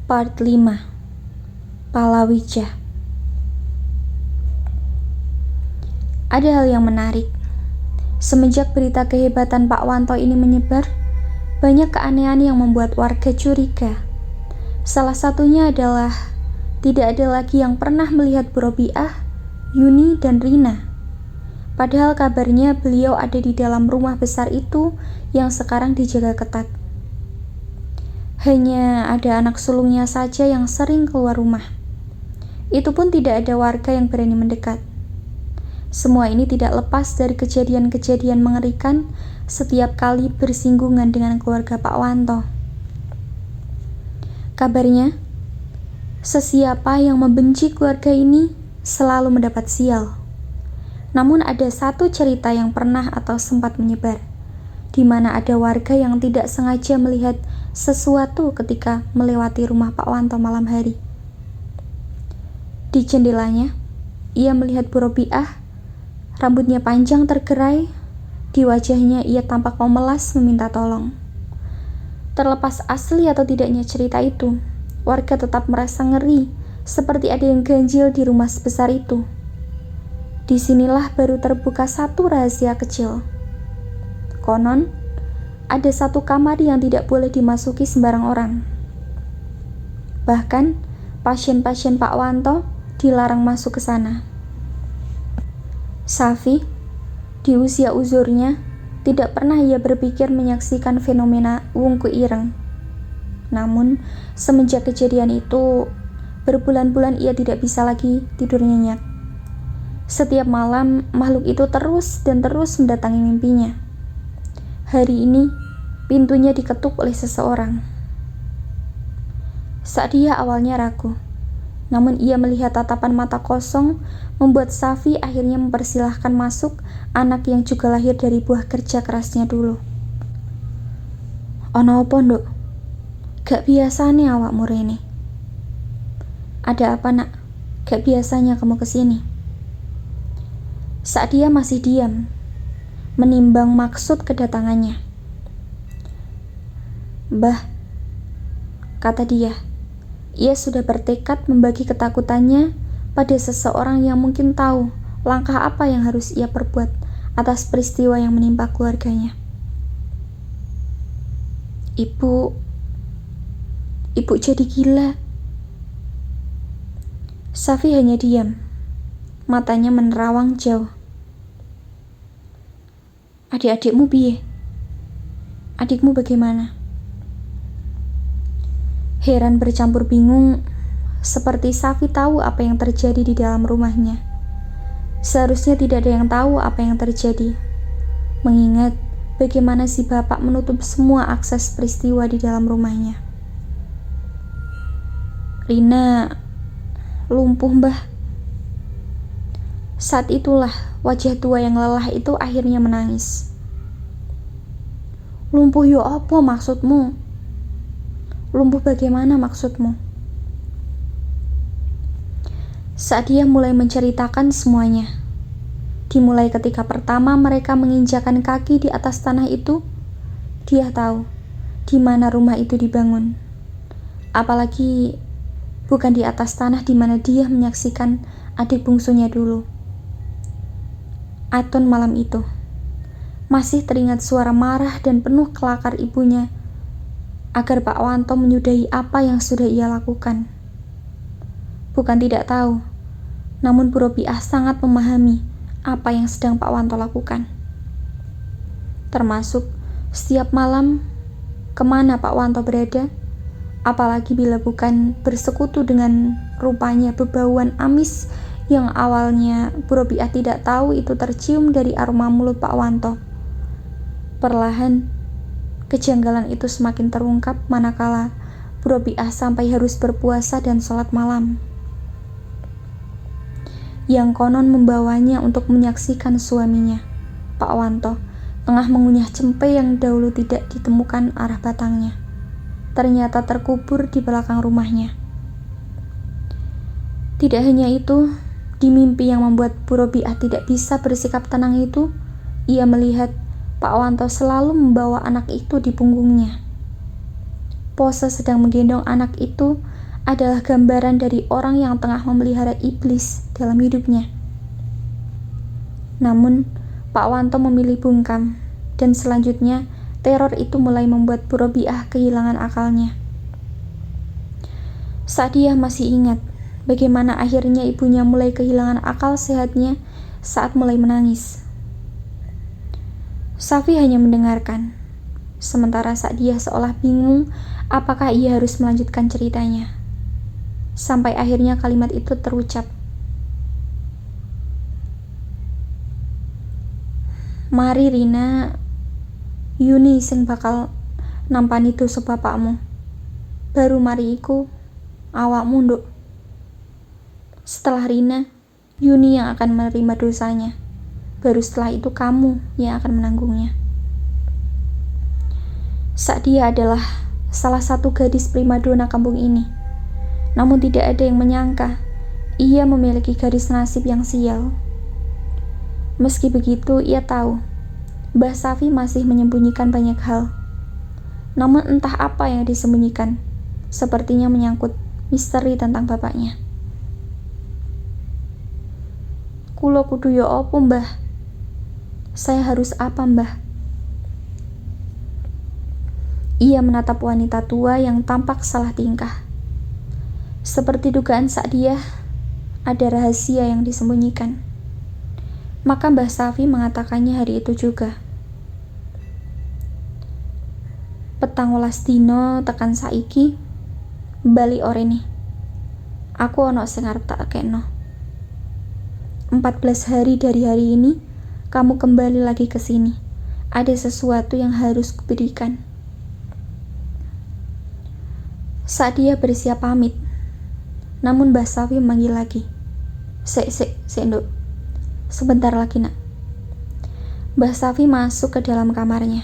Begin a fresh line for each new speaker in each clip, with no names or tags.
Part 5. Palawija. Ada hal yang menarik. Semenjak berita kehebatan Pak Wanto ini menyebar, banyak keanehan yang membuat warga curiga. Salah satunya adalah tidak ada lagi yang pernah melihat Bu Robiah, Yuni, dan Rina. Padahal kabarnya beliau ada di dalam rumah besar itu yang sekarang dijaga ketat. Hanya ada anak sulungnya saja yang sering keluar rumah. Itu pun tidak ada warga yang berani mendekat. Semua ini tidak lepas dari kejadian-kejadian mengerikan setiap kali bersinggungan dengan keluarga Pak Wanto. Kabarnya, sesiapa yang membenci keluarga ini selalu mendapat sial. Namun ada satu cerita yang pernah atau sempat menyebar, di mana ada warga yang tidak sengaja melihat sesuatu ketika melewati rumah Pak Wanto malam hari. Di jendelanya, ia melihat Bu Robiah, rambutnya panjang tergerai, di wajahnya ia tampak memelas meminta tolong. Terlepas asli atau tidaknya cerita itu, warga tetap merasa ngeri, seperti ada yang ganjil di rumah sebesar itu. Disinilah baru terbuka satu rahasia kecil. Konon, ada satu kamar yang tidak boleh dimasuki sembarang orang. Bahkan, pasien-pasien Pak Wanto dilarang masuk ke sana. Safi, di usia uzurnya, tidak pernah ia berpikir menyaksikan fenomena wungku ireng. Namun, semenjak kejadian itu, berbulan-bulan ia tidak bisa lagi tidur nyenyak. Setiap malam, makhluk itu terus dan terus mendatangi mimpinya. Hari ini, pintunya diketuk oleh seseorang. Saat dia awalnya ragu, namun ia melihat tatapan mata kosong membuat Safi akhirnya mempersilahkan masuk anak yang juga lahir dari buah kerja kerasnya dulu. Ono opo, Nduk? Gak biasane awakmu rene. Ada apa, Nak? Gak biasanya kamu kesini. Saat dia masih diam, menimbang maksud kedatangannya. Mbah, kata dia, ia sudah bertekad membagi ketakutannya pada seseorang yang mungkin tahu langkah apa yang harus ia perbuat atas peristiwa yang menimpa keluarganya. Ibu jadi gila. Safi hanya diam, matanya menerawang jauh. Adik-adikmu piye? Adikmu bagaimana? Heran bercampur bingung, seperti Safi tahu apa yang terjadi di dalam rumahnya. Seharusnya tidak ada yang tahu apa yang terjadi, mengingat bagaimana si bapak menutup semua akses peristiwa di dalam rumahnya. Rina lumpuh, Mbah. Saat itulah wajah tua yang lelah itu akhirnya menangis. Lumpuh yo apa maksudmu? Lumpuh bagaimana maksudmu? Saat dia mulai menceritakan semuanya, dimulai ketika pertama mereka menginjakan kaki di atas tanah itu, dia tahu di mana rumah itu dibangun. Apalagi bukan di atas tanah di mana dia menyaksikan adik bungsunya dulu. Aton malam itu masih teringat suara marah dan penuh kelakar ibunya agar Pak Wanto menyudahi apa yang sudah ia lakukan. Bukan tidak tahu, namun Bu Robiah sangat memahami apa yang sedang Pak Wanto lakukan. Termasuk setiap malam kemana Pak Wanto berada, apalagi bila bukan bersekutu dengan rupanya bebauan amis yang awalnya Bu Robiah tidak tahu itu tercium dari aroma mulut Pak Wanto. Perlahan, kejanggalan itu semakin terungkap manakala Bu Robiah sampai harus berpuasa dan sholat malam, yang konon membawanya untuk menyaksikan suaminya, Pak Wanto, tengah mengunyah cempe yang dahulu tidak ditemukan arah batangnya. Ternyata terkubur di belakang rumahnya. Tidak hanya itu, di mimpi yang membuat Bu Robiah tidak bisa bersikap tenang itu, ia melihat Pak Wanto selalu membawa anak itu di punggungnya. Pose sedang menggendong anak itu adalah gambaran dari orang yang tengah memelihara iblis dalam hidupnya. Namun, Pak Wanto memilih bungkam, dan selanjutnya teror itu mulai membuat Bu Robiah kehilangan akalnya. Sa'diyah masih ingat bagaimana akhirnya ibunya mulai kehilangan akal sehatnya saat mulai menangis. Safi hanya mendengarkan, sementara Sa'diyah seolah bingung apakah ia harus melanjutkan ceritanya. Sampai akhirnya kalimat itu terucap. Mari Rina, Yuni sing bakal nampani dosa bapakmu. Baru mari iku awakmu nduk. Setelah Rina, Yuni yang akan menerima dosanya. Baru setelah itu kamu yang akan menanggungnya. Sa'diyah adalah salah satu gadis primadona kampung ini. Namun tidak ada yang menyangka ia memiliki garis nasib yang sial. Meski begitu, ia tahu Mbah Safi masih menyembunyikan banyak hal. Namun entah apa yang disembunyikan, sepertinya menyangkut misteri tentang bapaknya. Kulo kudu yo opo, Mbah? Saya harus apa, Mbah? Ia menatap wanita tua yang tampak salah tingkah. Seperti dugaan Sa'diyah, ada rahasia yang disembunyikan. Maka Mbah Safi mengatakannya hari itu juga. Petang welas dino tekan saiki, bali orene. Aku ono sing arep tak kekno. 14 hari dari hari ini, kamu kembali lagi ke sini. Ada sesuatu yang harus kuberikan. Saat dia bersiap pamit, namun Mbah Safi memanggil lagi. Sik, Nduk. Sebentar lagi, Nak. Mbah Safi masuk ke dalam kamarnya.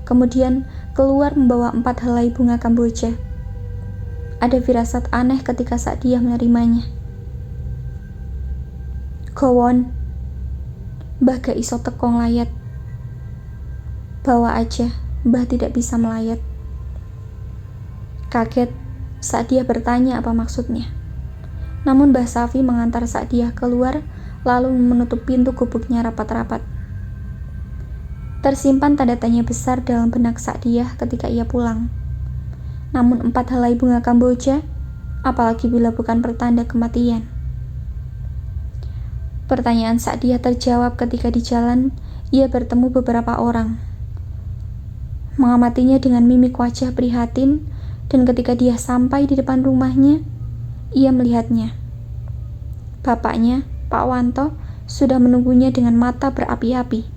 Kemudian keluar membawa 4 helai bunga kamboja. Ada firasat aneh ketika Sa'diyah menerimanya. Gowon, Mbah gak iso teko nglayat. Bawa aja, Mbah tidak bisa melayat. Kaget, Sa'diyah bertanya apa maksudnya. Namun Mbah Safi mengantar Sa'diyah keluar, lalu menutup pintu gubuknya rapat-rapat. Tersimpan tanda tanya besar dalam benak Sa'diyah ketika ia pulang. Namun 4 helai bunga kamboja, apalagi bila bukan pertanda kematian. Pertanyaan Sa'diyah terjawab ketika di jalan ia bertemu beberapa orang. Mengamatinya dengan mimik wajah prihatin, dan ketika dia sampai di depan rumahnya, ia melihatnya. Bapaknya, Pak Wanto, sudah menunggunya dengan mata berapi-api.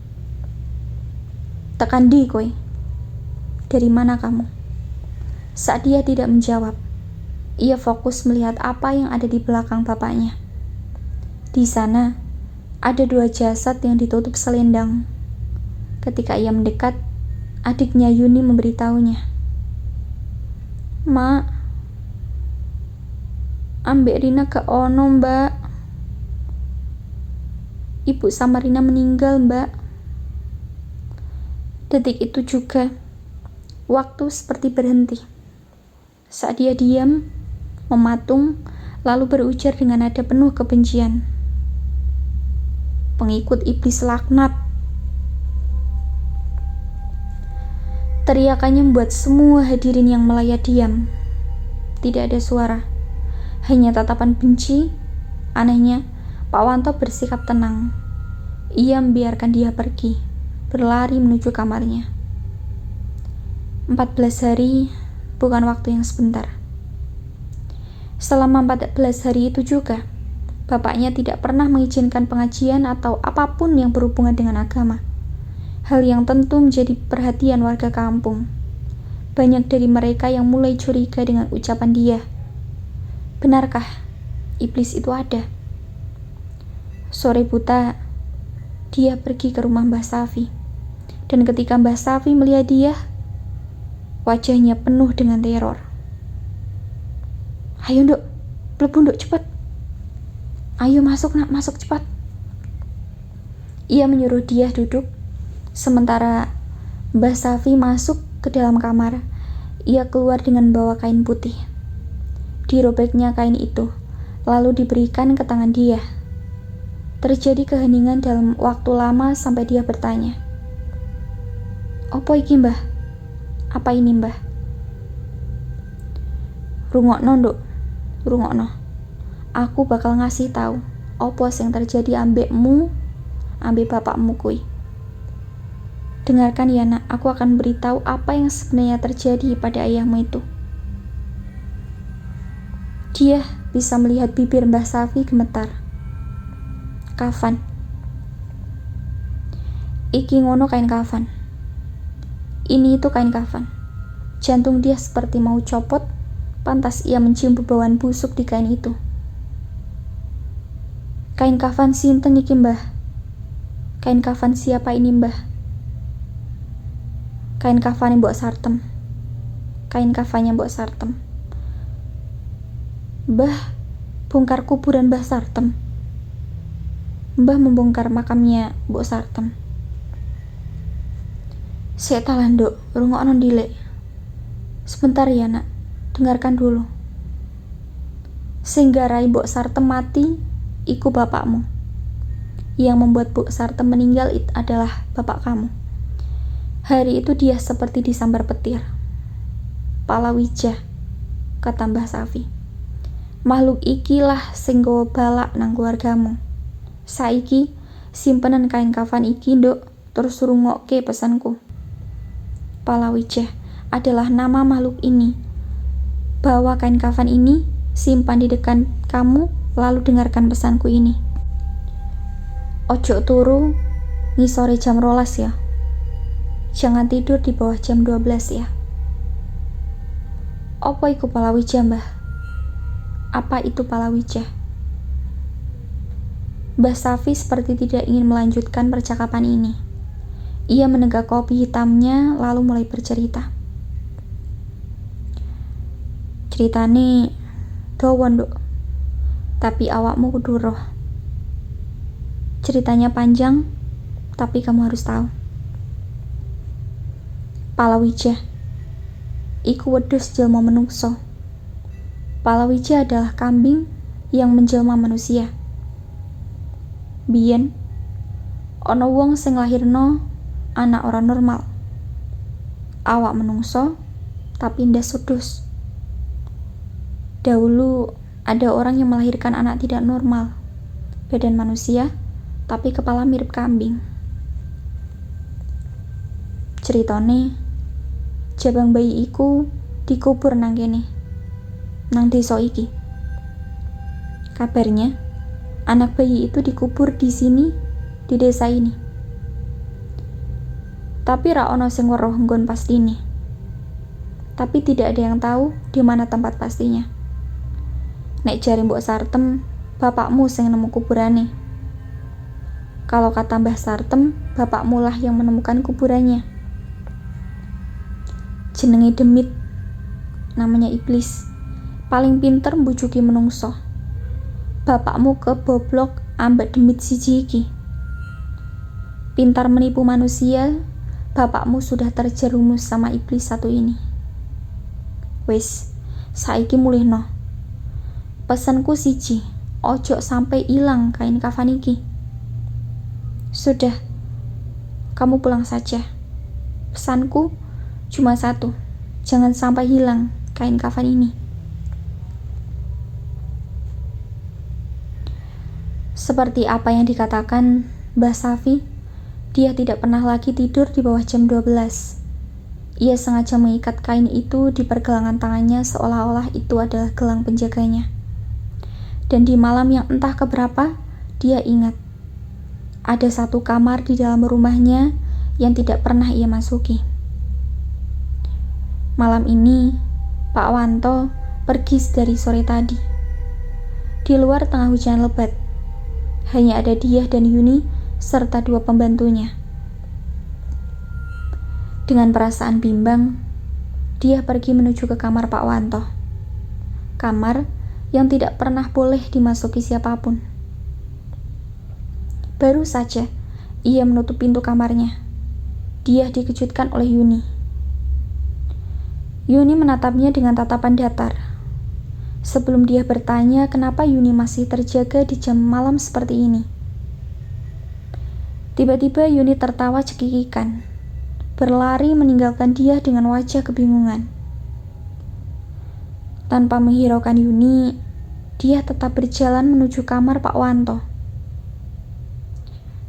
Tekan di kowe. Dari mana kamu? Sa'diyah tidak menjawab. Ia fokus melihat apa yang ada di belakang bapaknya. Di sana, ada 2 jasad yang ditutup selendang. Ketika ia mendekat, adiknya Yuni memberitahunya. Mak, ambek Rina gak ono, Mbak. Ibu sama Rina meninggal, Mbak. Detik itu juga, waktu seperti berhenti. Saat dia diam, mematung, lalu berujar dengan nada penuh kebencian. Pengikut iblis laknat. Teriakannya membuat semua hadirin yang melayat diam. Tidak ada suara, hanya tatapan benci. Anehnya, Pak Wanto bersikap tenang. Ia membiarkan dia pergi, berlari menuju kamarnya. 14 hari bukan waktu yang sebentar. Selama 14 hari itu juga, bapaknya tidak pernah mengizinkan pengajian atau apapun yang berhubungan dengan agama. Hal yang tentu menjadi perhatian warga kampung. Banyak dari mereka yang mulai curiga dengan ucapan dia. Benarkah iblis itu ada? Sore buta, dia pergi ke rumah Mbah Safi. Dan ketika Mbah Safi melihat dia, wajahnya penuh dengan teror. Ayo Nduk, mlebu Nduk, cepat. Ayo masuk Nak, masuk cepat. Ia menyuruh dia duduk. Sementara Mbah Safi masuk ke dalam kamar Ia keluar dengan membawa kain putih. Dirobeknya kain itu, lalu diberikan ke tangan dia. Terjadi keheningan dalam waktu lama sampai dia bertanya, "Opo iki, Mbah? Apa ini, Mbah?" "Rungokno, Nduk. Rungokno. Aku bakal ngasih tahu opo sing terjadi ambekmu, ambek bapakmu kuwi. Dengarkan ya, Nak, aku akan beritahu apa yang sebenarnya terjadi pada ayahmu itu." Dia bisa melihat bibir Mbah Safi gemetar. "Kafan. Iki ngono kain kafan. Ini itu kain kafan." Jantung dia seperti mau copot, pantas ia mencium bebauan busuk di kain itu. "Kain kafan sinten iki, Mbah? Kain kafan siapa ini, Mbah?" "Kain kafan Mbok Sartem. Kain kafannya Mbok Sartem." "Mbah, bongkar kuburan Mbah Sartem." "Mbah membongkar makamnya Mbok Sartem." "Sik ta lah, Nduk, rungokno ndilik. Sebentar ya, Nak, dengarkan dulu. Sing nggarai Mbok Sartem mati iku bapakmu. Yang membuat Mbok Sartem meninggal adalah bapak kamu. Hari itu dia seperti disambar petir." "Palawija," kata Mbah Safi. "Makhluk ikilah sing nggawa balak nang keluargamu. Saiki simpenan kain kafan iki, Nduk, terus rungokke pesanku. Palawija adalah nama makhluk ini. Bawa kain kafan ini, simpan di dekat kamu, lalu dengarkan pesanku ini. Ojo turu ngisore jam 12 ya. Jangan tidur di bawah jam 12 ya." "Apa iku palawija, Mbah? Apa itu palawija?" Mbah Safi seperti tidak ingin melanjutkan percakapan ini. Ia menegak kopi hitamnya lalu mulai bercerita. "Ceritane dawa, Nduk. Tapi awakmu kudu roh. Ceritanya panjang, tapi kamu harus tahu. Palawija iku wedhus jelma menungso. Palawija adalah kambing yang menjelma manusia. Biyen ana wong sing lahirno anak ora normal. Awak menungso tapi ndas wedhus. Dahulu ada orang yang melahirkan anak tidak normal. Badan manusia tapi kepala mirip kambing. Ceritane jabang bayi iku dikubur nang kene, nang desa iki. Kabarnya anak bayi itu dikubur di sini, di desa ini. Tapi ra ono sing weruh nggon pastine. Tapi tidak ada yang tahu di mana tempat pastinya. Nek jare Mbok Sartem, bapakmu sing nemu kuburane. Kalau kata Mbah Sartem, bapakmu lah yang menemukan kuburannya. Jenenge demit, namanya iblis. Paling pinter mbujuki menungso. Bapakmu keboblok ambek demit siji iki. Pintar menipu manusia, bapakmu sudah terjerumus sama iblis satu ini. Wis, saiki mulihno. Pesanku siji, ojo sampai ilang kain kafan iki. Sudah, kamu pulang saja. Pesanku cuma satu, jangan sampai hilang kain kafan ini. Seperti apa yang dikatakan Mbah Safi, dia tidak pernah lagi tidur di bawah jam 12. Ia sengaja mengikat kain itu di pergelangan tangannya seolah-olah itu adalah gelang penjaganya. Dan di malam yang entah keberapa, dia ingat ada satu kamar di dalam rumahnya yang tidak pernah ia masuki. Malam ini, Pak Wanto pergi dari sore tadi. Di luar tengah hujan lebat. Hanya ada dia dan Yuni serta dua pembantunya. Dengan perasaan bimbang, dia pergi menuju ke kamar Pak Wanto. Kamar yang tidak pernah boleh dimasuki siapapun. Baru saja ia menutup pintu kamarnya, dia dikejutkan oleh Yuni. Yuni menatapnya dengan tatapan datar. Sebelum dia bertanya kenapa Yuni masih terjaga di jam malam seperti ini. Tiba-tiba Yuni tertawa cekikikan, berlari meninggalkan dia dengan wajah kebingungan. Tanpa menghiraukan Yuni, dia tetap berjalan menuju kamar Pak Wanto.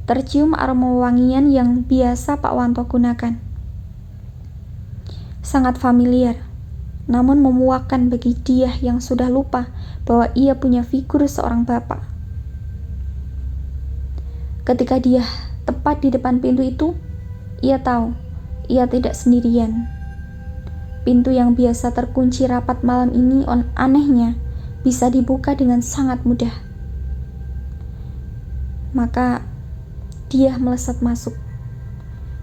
Tercium aroma wangian yang biasa Pak Wanto gunakan. Sangat familiar, namun memuakkan bagi dia yang sudah lupa bahwa ia punya figur seorang bapak. Ketika dia tepat di depan pintu itu, ia tahu ia tidak sendirian. Pintu yang biasa terkunci rapat malam ini anehnya bisa dibuka dengan sangat mudah. Maka dia melesat masuk.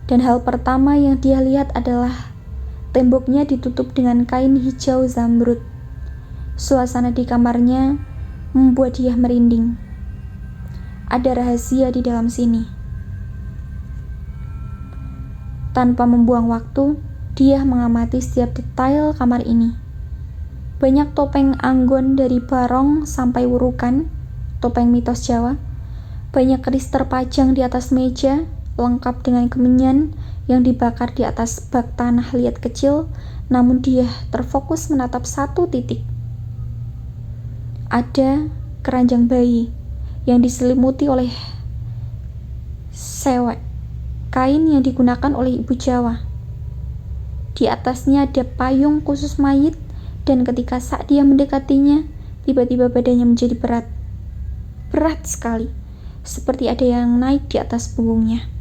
Dan hal pertama yang dia lihat adalah temboknya ditutup dengan kain hijau zamrud. Suasana di kamarnya membuat dia merinding. Ada rahasia di dalam sini. Tanpa membuang waktu, dia mengamati setiap detail kamar ini. Banyak topeng anggon dari barong sampai wurukan, topeng mitos Jawa. Banyak keris terpajang di atas meja, lengkap dengan kemenyan yang dibakar di atas bak tanah liat kecil, namun dia terfokus menatap satu titik. Ada keranjang bayi yang diselimuti oleh sewek, kain yang digunakan oleh ibu Jawa. Di atasnya ada payung khusus mayit, dan ketika saat dia mendekatinya, tiba-tiba badannya menjadi berat. Berat sekali, seperti ada yang naik di atas punggungnya.